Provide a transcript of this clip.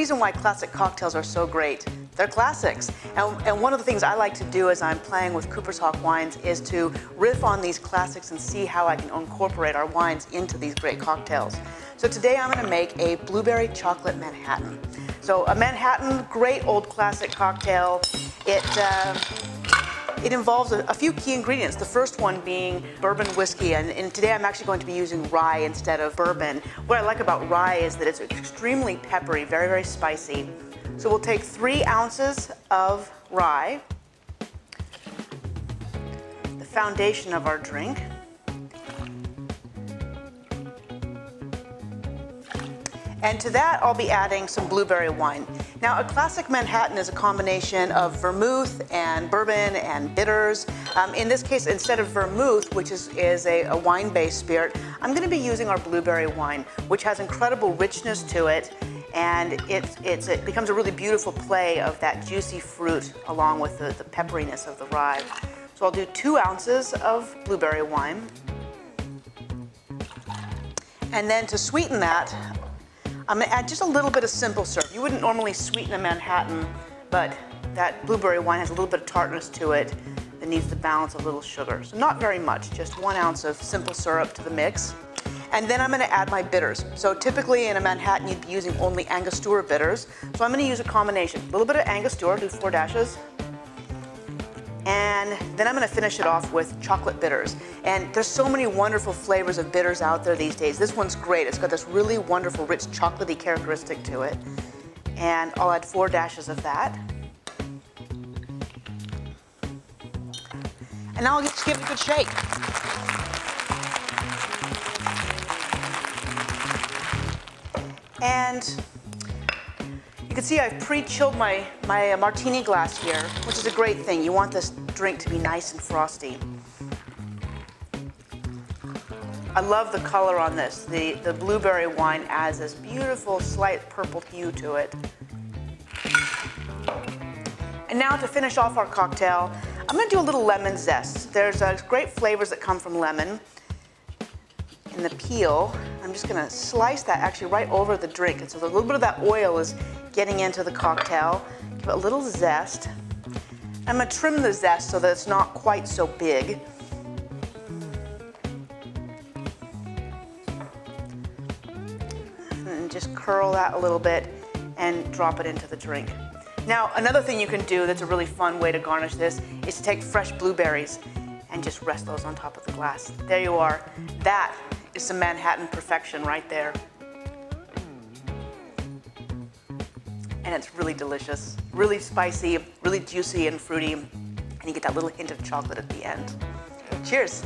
reason why classic cocktails are so great, they're classics. And one of the things I like to do as I'm playing with Cooper's Hawk wines is to riff on these classics and see how I can incorporate our wines into these great cocktails. So today I'm going to make a blueberry chocolate Manhattan. So a Manhattan, great old classic cocktail. It involves a few key ingredients. The first one being bourbon whiskey, and today I'm actually going to be using rye instead of bourbon. What I like about rye is that it's extremely peppery, very, very spicy. So we'll take 3 ounces of rye, the foundation of our drink. And to that, I'll be adding some blueberry wine. Now, a classic Manhattan is a combination of vermouth and bourbon and bitters. In this case, instead of vermouth, which is a wine-based spirit, I'm going to be using our blueberry wine, which has incredible richness to it, and it becomes a really beautiful play of that juicy fruit along with the pepperiness of the rye. So I'll do 2 ounces of blueberry wine. And then to sweeten that, I'm going to add just a little bit of simple syrup. You wouldn't normally sweeten a Manhattan, but that blueberry wine has a little bit of tartness to it that needs to balance a little sugar. So not very much, just 1 ounce of simple syrup to the mix. And then I'm going to add my bitters. So typically in a Manhattan, you'd be using only Angostura bitters. So I'm going to use a combination. A little bit of Angostura, do 4 dashes. And then I'm going to finish it off with chocolate bitters. And there's so many wonderful flavors of bitters out there these days. This one's great. It's got this really wonderful, rich, chocolatey characteristic to it. And I'll add 4 dashes of that. And now I'll just give it a good shake. And you can see I've pre-chilled my martini glass here, which is a great thing. You want this drink to be nice and frosty. I love the color on this. The blueberry wine adds this beautiful, slight purple hue to it. And now to finish off our cocktail, I'm going to do a little lemon zest. There's great flavors that come from lemon in the peel. I'm just going to slice that actually right over the drink. And so a little bit of that oil is getting into the cocktail. Give it a little zest. I'm going to trim the zest so that it's not quite so big. And just curl that a little bit and drop it into the drink. Now, another thing you can do that's a really fun way to garnish this is to take fresh blueberries and just rest those on top of the glass. There you are. That is some Manhattan perfection right there. And it's really delicious, really spicy, really juicy and fruity, and you get that little hint of chocolate at the end. Cheers.